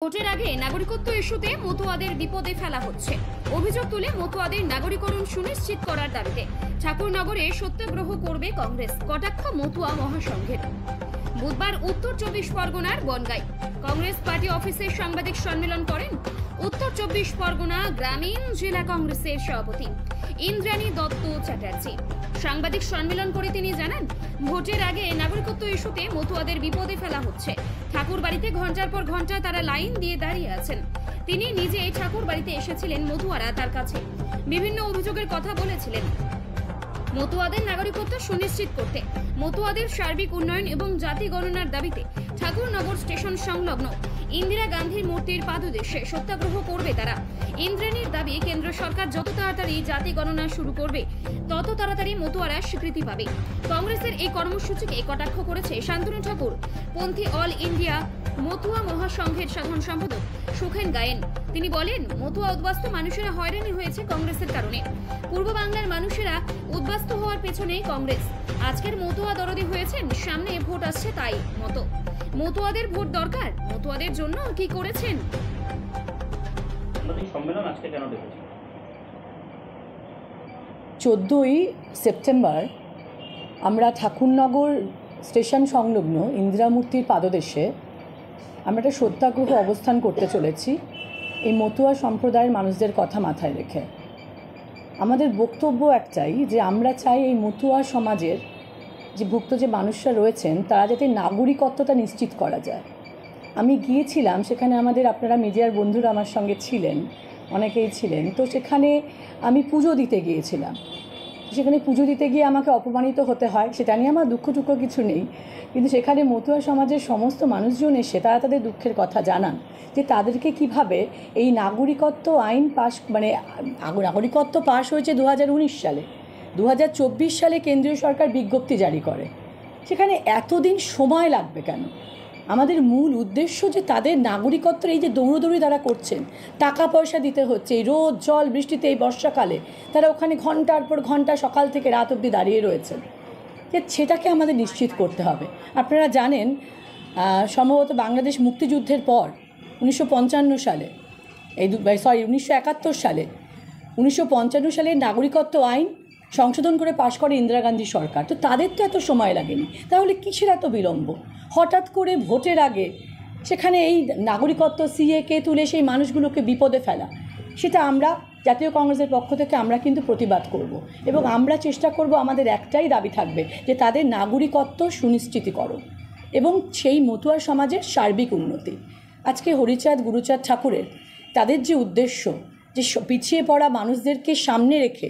ভোটের আগে নাগরিকত্ব ইস্যুতে মতুয়াদের বিপদে ফেলা হচ্ছে। অভিযোগ তুলে মতুয়াদের নাগরিকরণ সুনিশ্চিত করার দাবিতে ঠাকুরনগরে সত্যাগ্রহ করবে কংগ্রেস, কটাক্ষ মতুয়া মহাসংঘের। বুধবার উত্তর 24 পরগনার বনগাঁয় কংগ্রেস পার্টি অফিসে সাংবাদিক সম্মেলন করেন উত্তর 24 পরগনা গ্রামীণ জেলা কংগ্রেসের সভাপতি ইন্দ্রাণী দত্ত চ্যাটার্জি। সাংবাদিক সম্মেলন করে তিনি জানান, ভোটের আগে নাগরিকত্ব ইস্যুতে মতুয়াদের বিপদে ফেলা হচ্ছে। ঠাকুর বাড়িতে ঘন্টার পর ঘন্টা তারা লাইন দিয়ে দাঁড়িয়ে আছেন। তিনি নিজে ঠাকুর বাড়িতে এসেছিলেন, মতুয়ারা তার কাছে বিভিন্ন অভিযোগের কথা বলেছিলেন। মতুয়াদের নাগরিকত্ব সুনিশ্চিত করতে, মতুয়াদের সার্বিক উন্নয়ন এবং জাতি গণনার দাবিতে ঠাকুরনগর স্টেশন সংলগ্ন ইন্দিরা গান্ধীর মূর্তির পাদদেশে সত্যাগ্রহ করবে তারা। ইন্দ্রাণীর দাবি, কেন্দ্র সরকার যত তাড়াতাড়ি জাতি গণনা শুরু করবে তত তাড়াতাড়ি মতুয়ারা স্বীকৃতি পাবে। কংগ্রেসের এই কর্মসূচিকে কটাক্ষ করেছে শান্তনু ঠাকুর পন্থী অল ইন্ডিয়া মতুয়া মহাসংঘের সাধারণ সম্পাদক সুখেন গায়েন। তিনি বলেন, মতুয়া উদ্বাস্তু মানুষেরা হয়রানি হয়েছে কংগ্রেসের কারণে। পূর্ব বাংলার মানুষেরা উদ্বাস্তু হওয়ার পেছনে কংগ্রেস। আজকের মতুয়া দরদি হয়েছেন, সামনে ভোট আসছে তাই মতো মতুয়াদের ভোট দরকার। মতুয়াদের জন্য কি করেছেন? সম্মেলন আজকে কেন ডেকেছি? 14ই সেপ্টেম্বর আমরা ঠাকুরনগর স্টেশন সংলগ্ন ইন্দিরা মূর্তির পাদদেশে আমরা একটা সত্যাগ্রহ অবস্থান করতে চলেছি, এই মতুয়া সম্প্রদায়ের মানুষদের কথা মাথায় রেখে। আমাদের বক্তব্য একটাই, যে আমরা চাই এই মতুয়া সমাজের যে ভুক্ত যে মানুষরা রয়েছেন তারা যাতে নাগরিকত্বটা নিশ্চিত করা যায়। আমি গিয়েছিলাম সেখানে, আমাদের আপনারা মিডিয়ার বন্ধুরা আমার সঙ্গে ছিলেন, অনেকেই ছিলেন, তো সেখানে আমি পুজো দিতে গিয়েছিলাম। সেখানে পুজো দিতে গিয়ে আমাকে অপমানিত হতে হয়, সেটা নিয়ে আমার দুঃখ কিছু নেই, কিন্তু সেখানে মতুয়া সমাজের সমস্ত মানুষজন এসে তারা তাদের দুঃখের কথা জানান যে তাদেরকে কিভাবে এই নাগরিকত্ব আইন নাগরিকত্ব পাশ হয়েছে 2019 সালে, 2024 সালে কেন্দ্রীয় সরকার বিজ্ঞপ্তি জারি করে। সেখানে এতদিন সময় লাগবে কেন? আমাদের মূল উদ্দেশ্য যে তাদের নাগরিকত্বের এই যে দৌড়দৌড়ি তারা করছেন, টাকা পয়সা দিতে হচ্ছে, এই রোদ জল বৃষ্টিতে, এই বর্ষাকালে তারা ওখানে ঘন্টার পর ঘন্টা সকাল থেকে রাত অবধি দাঁড়িয়ে রয়েছেন, যে সেটাকে আমাদের নিশ্চিত করতে হবে। আপনারা জানেন, সম্ভবত বাংলাদেশ মুক্তিযুদ্ধের পর 1955 সালে 1971 সালে 1955 সালে নাগরিকত্ব আইন সংশোধন করে পাশ করে ইন্দিরা গান্ধী সরকার। তো তাদের তো এত সময় লাগেনি, তাহলে কিসের এত বিলম্ব? হঠাৎ করে ভোটের আগে সেখানে এই নাগরিকত্ব সিএকে তুলে সেই মানুষগুলোকে বিপদে ফেলা, সেটা আমরা জাতীয় কংগ্রেসের পক্ষ থেকে আমরা কিন্তু প্রতিবাদ করব এবং আমরা চেষ্টা করব, আমাদের একটাই দাবি থাকবে যে তাদের নাগরিকত্ব সুনিশ্চিতকরণ এবং সেই মতুয়া সমাজের সার্বিক উন্নতি। আজকে হরিচাঁদ গুরুচাঁদ ঠাকুরের তাদের যে উদ্দেশ্য, যে পিছিয়ে পড়া মানুষদেরকে সামনে রেখে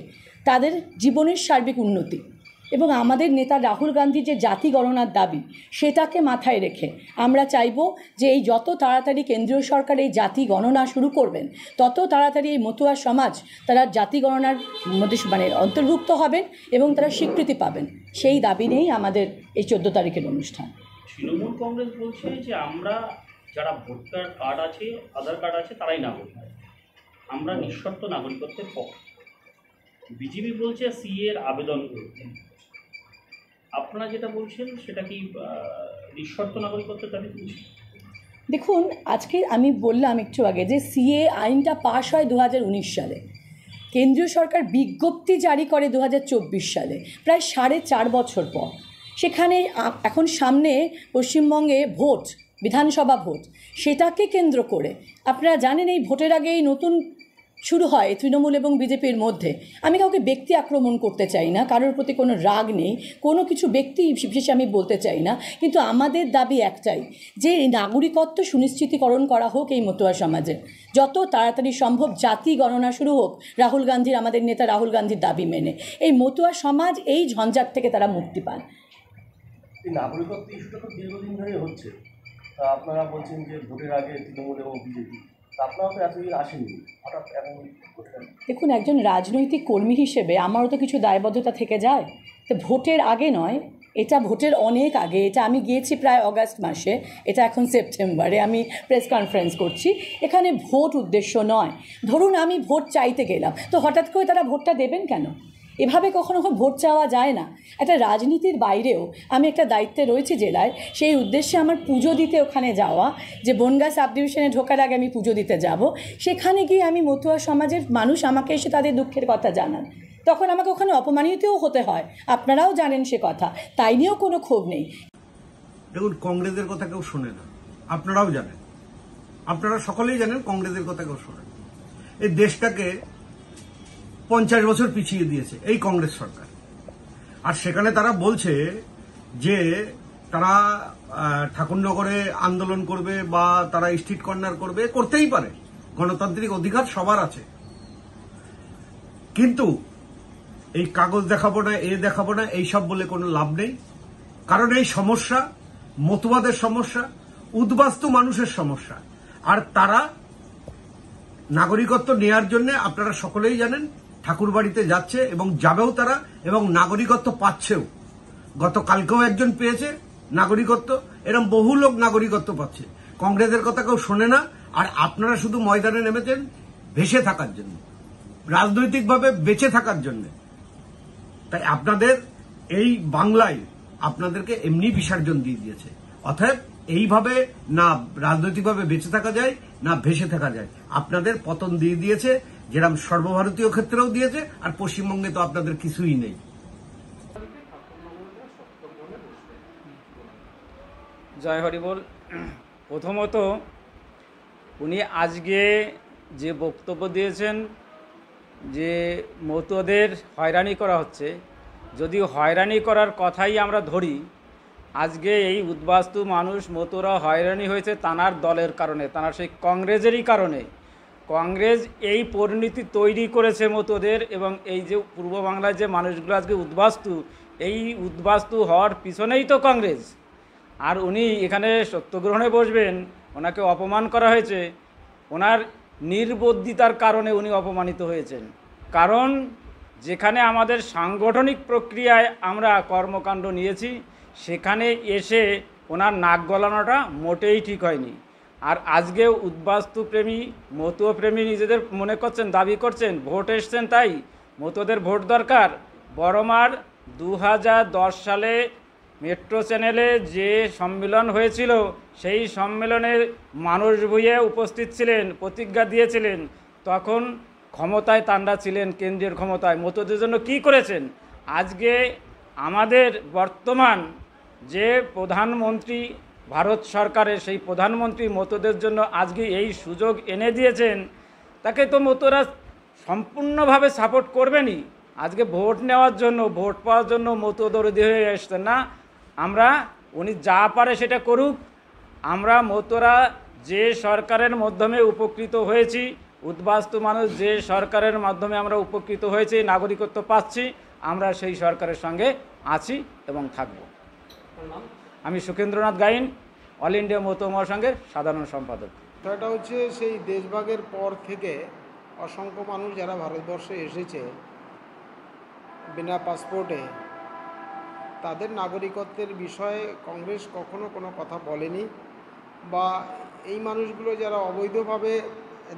তাদের জীবনের সার্বিক উন্নতি, এবং আমাদের নেতা রাহুল গান্ধীর যে জাতি গণনার দাবি, সেটাকে মাথায় রেখে আমরা চাইব যে এই যত তাড়াতাড়ি কেন্দ্রীয় সরকার এই জাতি গণনা শুরু করবেন তত তাড়াতাড়ি এই মতুয়া সমাজ তারা জাতি গণনার মধ্যে অন্তর্ভুক্ত হবেন এবং তারা স্বীকৃতি পাবেন। সেই দাবি নিয়েই আমাদের এই 14 তারিখের অনুষ্ঠান। তৃণমূল কংগ্রেস বলছে যে আমরা যারা ভোটার কার্ড আছে, আধার কার্ড আছে, তারাই নাগরিক, আমরা নিঃশর্ত নাগরিকত্বের পক্ষে। বিজেপি বলছে সিএর আবেদন করতে। আপনারা যেটা বলছেন সেটা কি নিঃশর্ত নাগরিকত্বের দাবি তুলছেন? দেখুন, আজকে আমি বললাম একটু আগে যে সিএ আইনটা পাশ হয় 2019 সালে, কেন্দ্রীয় সরকার বিজ্ঞপ্তি জারি করে 2024 সালে, প্রায় 4.5 বছর পর। সেখানে এখন সামনে পশ্চিমবঙ্গে ভোট, বিধানসভা ভোট, সেটাকে কেন্দ্র করে আপনারা জানেন এই ভোটের আগে এই নতুন শুরু হয় তৃণমূল এবং বিজেপির মধ্যে। আমি কাউকে ব্যক্তি আক্রমণ করতে চাই না, কারোর প্রতি কোনো রাগ নেই, কোনো কিছু ব্যক্তি বিশেষে আমি বলতে চাই না, কিন্তু আমাদের দাবি একটাই, যে নাগরিকত্ব সুনিশ্চিতকরণ করা হোক এই মতুয়া সমাজে, যত তাড়াতাড়ি সম্ভব জাতি গণনা শুরু হোক রাহুল গান্ধীর, আমাদের নেতা রাহুল গান্ধীর দাবি মেনে। এই মতুয়া সমাজ এই ঝঞ্ঝাট থেকে তারা মুক্তি পান। এই নাগরিকত্ব ইস্যুটা তো দীর্ঘদিন ধরে হচ্ছে, আপনারা বলছেন যে ভোটের আগে তৃণমূল এবং বিজেপি, আপনারা তো এতদিন আসেননি, হঠাৎ এখন? দেখুন, একজন রাজনৈতিক কর্মী হিসেবে আমারও তো কিছু দায়বদ্ধতা থেকে যায়। তো ভোটের আগে নয়, এটা ভোটের অনেক আগে। এটা আমি গিয়েছি প্রায় অগাস্ট মাসে, এটা এখন সেপ্টেম্বরে আমি প্রেস কনফারেন্স করছি। এখানে ভোট উদ্দেশ্য নয়। ধরুন আমি ভোট চাইতে গেলাম, তো হঠাৎ করে তারা ভোটটা দেবেন কেন? এভাবে কখনো ভোট চাওয়া যায় না। একটা রাজনীতির বাইরেও আমি একটা দায়িত্বে রয়েছি জেলায়, সেই উদ্দেশ্যে আমার পুজো দিতে ওখানে যাওয়া, যে বনগাঁ সাব ডিভিশনে ঢোকার আগে আমি পুজো দিতে যাব, সেখানে গিয়ে আমি মতুয়া সমাজের মানুষ আমাকে এসে তাদের দুঃখের কথা জানান, তখন আমাকে ওখানে অপমানিতও হতে হয়। আপনারাও জানেন সে কথা, তাই নিয়েও কোনো ক্ষোভ নেই। দেখুন, কংগ্রেসের কথা কেউ শোনে না, আপনারাও জানেন, আপনারা সকলেই জানেন কংগ্রেসের কথা কেউ শোনে না। এই দেশটাকে 50 বছর পিছিয়ে দিয়েছে এই কংগ্রেস সরকার। আর সেখানে তারা বলছে যে তারা ঠাকুরনগরে আন্দোলন করবে বা তারা স্ট্রিট কর্নার করবে, করতেই পারে, গণতান্ত্রিক অধিকার সবার আছে। কিন্তু এই কাগজ দেখাবো না, দেখাবো না, এইসব বলে কোনো লাভ নেই। কারণ এই সমস্যা মতুয়াদের সমস্যা, উদ্বাস্তু মানুষের সমস্যা। আর তারা নাগরিকত্ব নেয়ার জন্য আপনারা সকলেই জানেন ঠাকুরবাড়িতে যাচ্ছে এবং যাবেও তারা, এবং নাগরিকত্ব পাচ্ছেও। গতকালকেও একজন পেয়েছে নাগরিকত্ব, এরকম বহু লোক নাগরিকত্ব পাচ্ছে। কংগ্রেসের কথা কেউ শোনে না। আর আপনারা শুধু ময়দানে নেমেছেন ভেসে থাকার জন্য, রাজনৈতিকভাবে বেঁচে থাকার জন্য। তাই আপনাদের এই বাংলায় আপনাদেরকে এমনি বিসর্জন দিয়ে দিয়েছে। অতএব এইভাবে না রাজনৈতিকভাবে বেঁচে থাকা যায়, না ভেসে থাকা যায়। আপনাদের পতন দিয়ে দিয়েছে, যেরকম সর্বভারতীয় ক্ষেত্রেও দিয়েছে। আর পশ্চিমবঙ্গে তো আপনাদের কিছুই নেই। জয় হরি বল। প্রথমত উনি আজকে যে বক্তব্য দিয়েছেন যে মতুয়াদের হয়রানি করা হচ্ছে, যদি হয়রানি করার কথাই আমরা ধরি, আজকে এই উদ্বাস্তু মানুষ মতুরা হয়রানি হয়েছে তানার দলের কারণে, তানার সেই কংগ্রেসেরই কারণে। কংগ্রেস এই পরিণতি তৈরি করেছে মতুদের, এবং এই যে পূর্ব বাংলার যে মানুষগুলো আজকে উদ্বাস্তু, এই উদ্বাস্তু হওয়ার পিছনেই তো কংগ্রেস। আর উনি এখানে সত্যগ্রহণে বসবেন, ওনাকে অপমান করা হয়েছে, ওনার নির্বুদ্ধিতার কারণে উনি অপমানিত হয়েছেন। কারণ যেখানে আমাদের সাংগঠনিক প্রক্রিয়ায় আমরা কর্মকাণ্ড নিয়েছি, সেখানে এসে ওনার নাক গলানোটা মোটেই ঠিক হয়নি। আর আজকে উদ্বাস্তু প্রেমী, মতুয়া প্রেমী নিজেদের মনে করছেন, দাবি করছেন, ভোট এসছেন তাই মতুয়াদের ভোট দরকার। বড়মার 2010 সালে মেট্রো চ্যানেলে যে সম্মেলন হয়েছিল, সেই সম্মেলনে মানুষ ভূঁইয়া উপস্থিত ছিলেন, প্রতিজ্ঞা দিয়েছিলেন। তখন ক্ষমতায় তাঁরা ছিলেন, কেন্দ্রীয় ক্ষমতায়। মতুয়াদের জন্য কি করেছেন? আজকে আমাদের বর্তমান যে প্রধানমন্ত্রী ভারত সরকারের, সেই প্রধানমন্ত্রী মতুয়াদের জন্য আজকে এই সুযোগ এনে দিয়েছেন, তাকে তো মতুয়ারা সম্পূর্ণভাবে সাপোর্ট করবেনই। আজকে ভোট নেওয়ার জন্য, ভোট পাওয়ার জন্য মতুয়া দরদি হয়ে আসছেন না। আমরা উনি যা পারে সেটা করুক। আমরা মতুয়ারা যে সরকারের মাধ্যমে উপকৃত হয়েছি, উদ্বাস্তু মানুষ যে সরকারের মাধ্যমে আমরা উপকৃত হয়েছি, নাগরিকত্ব পাচ্ছি, আমরা সেই সরকারের সঙ্গে আছি এবং থাকব। আমি সুখেন্দ্রনাথ গাইন, অল ইন্ডিয়া মতুয়া মহাসংঘের সাধারণ সম্পাদক। সেটা হচ্ছে সেই দেশভাগের পর থেকে অসংখ্য মানুষ যারা ভারতবর্ষে এসেছে বিনা পাসপোর্টে, তাদের নাগরিকত্বের বিষয়ে কংগ্রেস কখনো কোনো কথা বলেনি। বা এই মানুষগুলো যারা অবৈধভাবে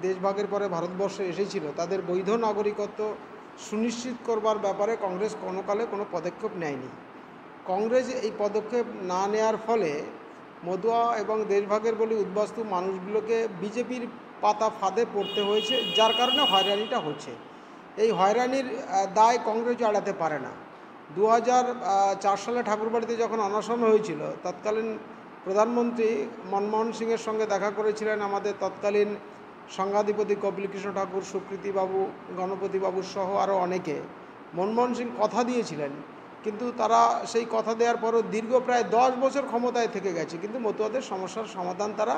দেশভাগের পরে ভারতবর্ষে এসেছিল, তাদের বৈধ নাগরিকত্ব সুনিশ্চিত করবার ব্যাপারে কংগ্রেস কোনোকালে কোনো পদক্ষেপ নেয়নি। কংগ্রেস এই পদক্ষেপ না নেওয়ার ফলে মতুয়া এবং দেশভাগের বলে উদ্বাস্তু মানুষগুলোকে বিজেপির পাতা ফাঁদে পড়তে হয়েছে, যার কারণে হয়রানিটা হচ্ছে। এই হয়রানির দায় কংগ্রেস এড়াতে পারে না। 2004 সালে ঠাকুরবাড়িতে যখন অনশন হয়েছিল, তৎকালীন প্রধানমন্ত্রী মনমোহন সিংয়ের সঙ্গে দেখা করেছিলেন আমাদের তৎকালীন সংঘাধিপতি কপিলকৃষ্ণ ঠাকুর, সুকৃতিবাবু, গণপতিবাবু সহ আরও অনেকে। মনমোহন সিং কথা দিয়েছিলেন, কিন্তু তারা সেই কথা দেওয়ার পরও দীর্ঘ প্রায় 10 বছর ক্ষমতায় থেকে গেছে, কিন্তু মতুয়াদের সমস্যার সমাধান তারা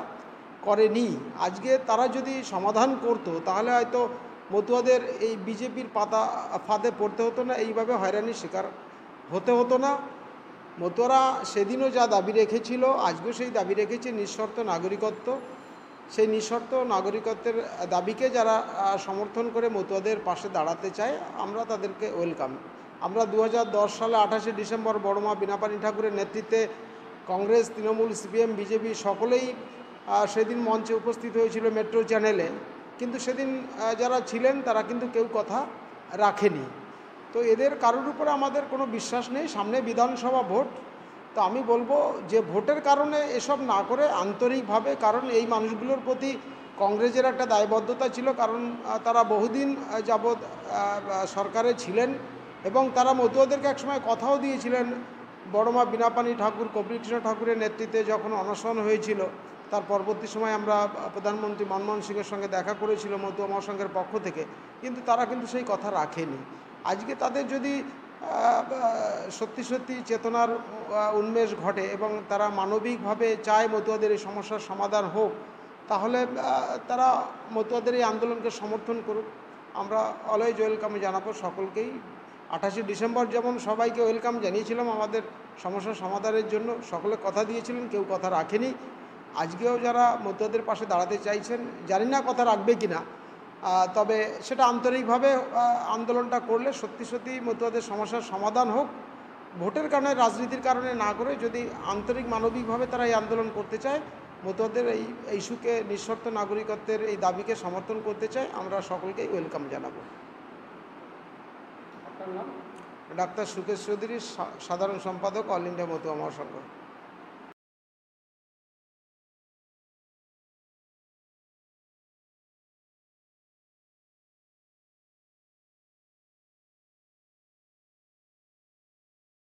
করেনি। আজকে তারা যদি সমাধান করতো, তাহলে হয়তো মতুয়াদের এই বিজেপির পাতা ফাঁদে পড়তে হতো না, এইভাবে হয়রানির শিকার হতে হতো না। মতুয়ারা সেদিনও যা দাবি রেখেছিল, আজকেও সেই দাবি রেখেছে, নিঃশর্ত নাগরিকত্ব। সেই নিঃশর্ত নাগরিকত্বের দাবিকে যারা সমর্থন করে মতুয়াদের পাশে দাঁড়াতে চায়, আমরা তাদেরকে ওয়েলকাম। আমরা 2010 সালে 28শে ডিসেম্বর বড়মা বীণাপাণি ঠাকুরের নেতৃত্বে কংগ্রেস, তৃণমূল, সিপিএম, বিজেপি সকলেই সেদিন মঞ্চে উপস্থিত হয়েছিল মেট্রো চ্যানেলে। কিন্তু সেদিন যারা ছিলেন তারা কিন্তু কেউ কথা রাখেনি। তো এদের কারোর উপরে আমাদের কোনো বিশ্বাস নেই। সামনে বিধানসভা ভোট, তো আমি বলবো যে ভোটের কারণে এসব না করে আন্তরিকভাবে, কারণ এই মানুষগুলোর প্রতি কংগ্রেসের একটা দায়বদ্ধতা ছিল, কারণ তারা বহুদিন যাবৎ সরকারে ছিলেন এবং তারা মতুয়াদেরকে একসময় কথাও দিয়েছিলেন। বড়মা বীণাপাণি ঠাকুর, কপিলকৃষ্ণ ঠাকুরের নেতৃত্বে যখন অনশন হয়েছিল, তার পরবর্তী সময় আমরা প্রধানমন্ত্রী মনমোহন সিংয়ের সঙ্গে দেখা করেছিল মতুয়া মহাসংঘের পক্ষ থেকে, কিন্তু তারা কিন্তু সেই কথা রাখেনি। আজকে তাদের যদি সত্যি সত্যি চেতনার উন্মেষ ঘটে এবং তারা মানবিকভাবে চায় মতুয়াদের এই সমস্যার সমাধান হোক, তাহলে তারা মতুয়াদের এই আন্দোলনকে সমর্থন করুক। আমরা অলওয়েজ ওয়েলকাম জানাবো সকলকেই। 28 ডিসেম্বর যেমন সবাইকে ওয়েলকাম জানিয়েছিলাম আমাদের সমস্যার সমাধানের জন্য, সকলে কথা দিয়েছিলেন, কেউ কথা রাখেনি। আজকেও যারা মতুয়াদের পাশে দাঁড়াতে চাইছেন, জানি না কথা রাখবে কি না, তবে সেটা আন্তরিকভাবে আন্দোলনটা করলে সত্যি সত্যি মতুয়াদের সমস্যার সমাধান হোক। ভোটের কারণে, রাজনীতির কারণে না করে যদি আন্তরিক মানবিকভাবে তারা এই আন্দোলন করতে চায়, মতুয়াদের এই ইস্যুকে, নিঃশর্ত নাগরিকত্বের এই দাবিকে সমর্থন করতে চায়, আমরা সকলকেই ওয়েলকাম জানাবো। ডাক্তার সুকেশ চৌধুরী, সাধারণ সম্পাদক, অল ইন্ডিয়া মতুয়া মহাসংঘ।